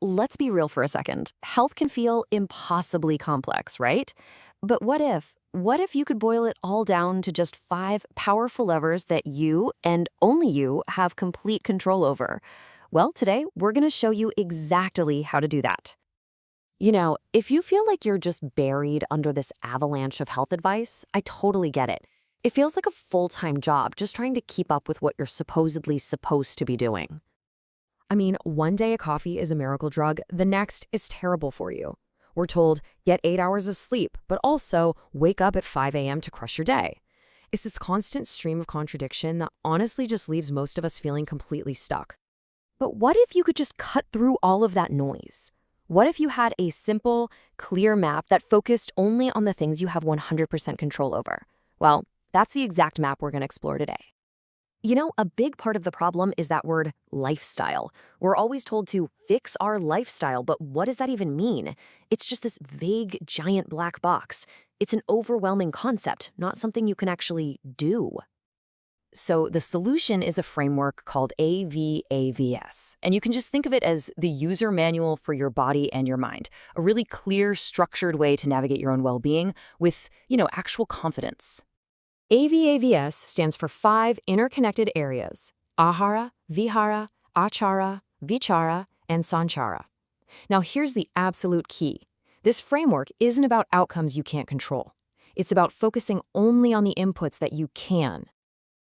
let's be real for a second. Health can feel impossibly complex, right? But what if? What if you could boil it all down to just 5 powerful levers that you, and only you, have complete control over? Well, today we're going to show you exactly how to do that. You know, if you feel like you're just buried under this avalanche of health advice, I totally get it. It feels like a full-time job just trying to keep up with what you're supposedly supposed to be doing. I mean, one day a coffee is a miracle drug, the next is terrible for you. We're told, get 8 hours of sleep, but also wake up at 5 a.m. to crush your day. It's this constant stream of contradiction that honestly just leaves most of us feeling completely stuck. But what if you could just cut through all of that noise? What if you had a simple, clear map that focused only on the things you have 100% control over? Well, that's the exact map we're going to explore today. You know, a big part of the problem is that word lifestyle. We're always told to fix our lifestyle, but what does that even mean? It's just this vague, giant black box. It's an overwhelming concept, not something you can actually do. So the solution is a framework called AVAVS, and you can just think of it as the user manual for your body and your mind, a really clear, structured way to navigate your own well-being with, actual confidence. AVAVS stands for 5 interconnected areas: Āhāra, Vihāra, Āchara, Vichara, and Sanchara. Now here's the absolute key. This framework isn't about outcomes you can't control. It's about focusing only on the inputs that you can.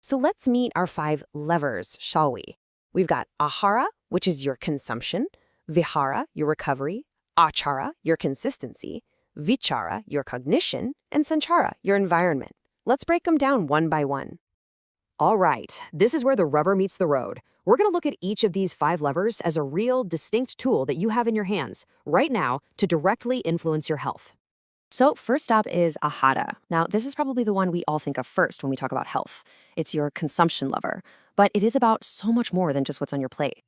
So let's meet our 5 levers, shall we? We've got Āhāra, which is your consumption; Vihāra, your recovery; Āchara, your consistency; Vichara, your cognition; and Sanchara, your environment. Let's break them down one by one. All right, this is where the rubber meets the road. We're going to look at each of these 5 levers as a real, distinct tool that you have in your hands right now to directly influence your health. So first up is Āhāra. Now, this is probably the one we all think of first when we talk about health. It's your consumption lever, but it is about so much more than just what's on your plate.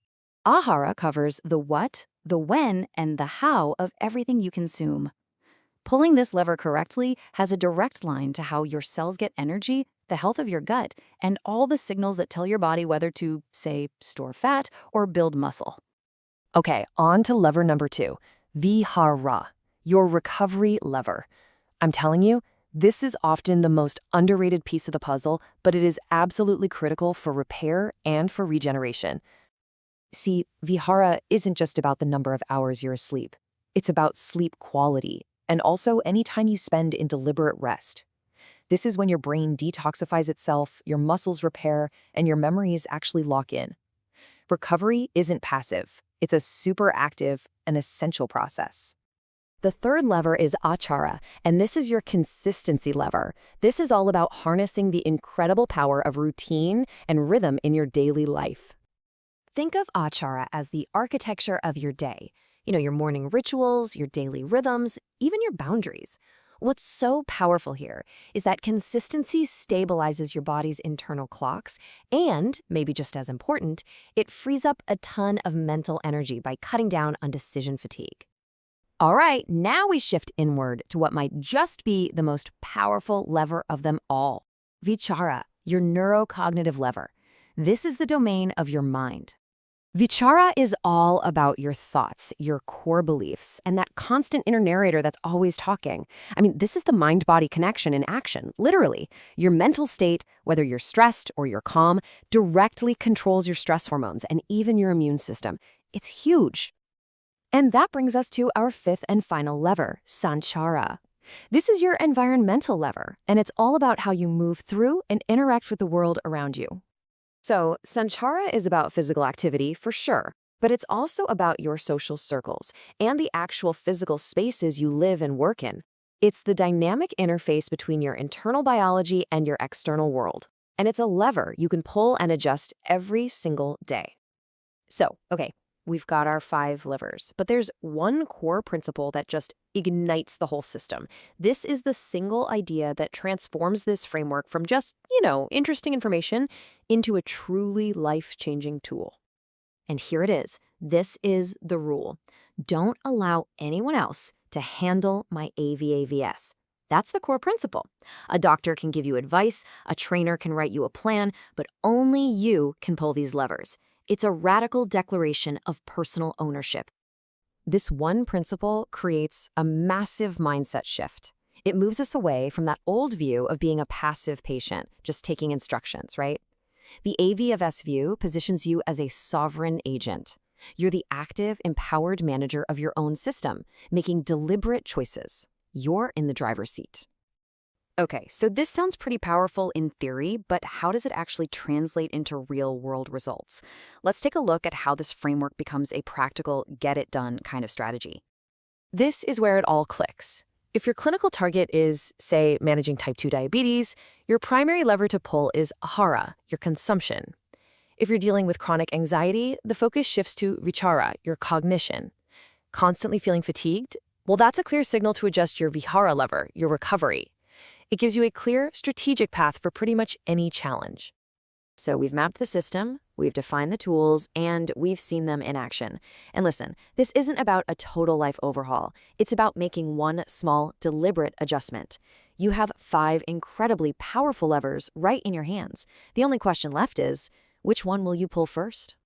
Āhāra covers the what, the when, and the how of everything you consume. Pulling this lever correctly has a direct line to how your cells get energy, the health of your gut, and all the signals that tell your body whether to, say, store fat or build muscle. Okay, on to lever number 2, Vihāra, your recovery lever. I'm telling you, this is often the most underrated piece of the puzzle, but it is absolutely critical for repair and for regeneration. See, Vihāra isn't just about the number of hours you're asleep. It's about sleep quality, and also any time you spend in deliberate rest. This is when your brain detoxifies itself, your muscles repair, and your memories actually lock in. Recovery isn't passive. It's a super active and essential process. The third lever is Āchara, and this is your consistency lever. This is all about harnessing the incredible power of routine and rhythm in your daily life. Think of Āchara as the architecture of your day. Your morning rituals, your daily rhythms, even your boundaries. What's so powerful here is that consistency stabilizes your body's internal clocks, and, maybe just as important, it frees up a ton of mental energy by cutting down on decision fatigue. All right, now we shift inward to what might just be the most powerful lever of them all: Vichara, your neurocognitive lever. This is the domain of your mind. Vichara is all about your thoughts, your core beliefs, and that constant inner narrator that's always talking. I mean, this is the mind-body connection in action, literally. Your mental state, whether you're stressed or you're calm, directly controls your stress hormones and even your immune system. It's huge. And that brings us to our 5th and final lever, Sanchara. This is your environmental lever, and it's all about how you move through and interact with the world around you. So, Sanchara is about physical activity, for sure, but it's also about your social circles and the actual physical spaces you live and work in. It's the dynamic interface between your internal biology and your external world, and it's a lever you can pull and adjust every single day. So, okay, we've got our 5 levers, but there's one core principle that just ignites the whole system. This is the single idea that transforms this framework from just, interesting information into a truly life-changing tool. And here it is. This is the rule. Don't allow anyone else to handle my AVAVS. That's the core principle. A doctor can give you advice, a trainer can write you a plan, but only you can pull these levers. It's a radical declaration of personal ownership. This one principle creates a massive mindset shift. It moves us away from that old view of being a passive patient, just taking instructions, right? The AVAVS view positions you as a sovereign agent. You're the active, empowered manager of your own system, making deliberate choices. You're in the driver's seat. Okay, so this sounds pretty powerful in theory, but how does it actually translate into real-world results? Let's take a look at how this framework becomes a practical, get-it-done kind of strategy. This is where it all clicks. If your clinical target is, say, managing type 2 diabetes, your primary lever to pull is Āhāra, your consumption. If you're dealing with chronic anxiety, the focus shifts to Vihāra, your cognition. Constantly feeling fatigued? Well, that's a clear signal to adjust your Vihāra lever, your recovery. It gives you a clear, strategic path for pretty much any challenge. So we've mapped the system, we've defined the tools, and we've seen them in action. And listen, this isn't about a total life overhaul. It's about making one small, deliberate adjustment. You have 5 incredibly powerful levers right in your hands. The only question left is, which one will you pull first?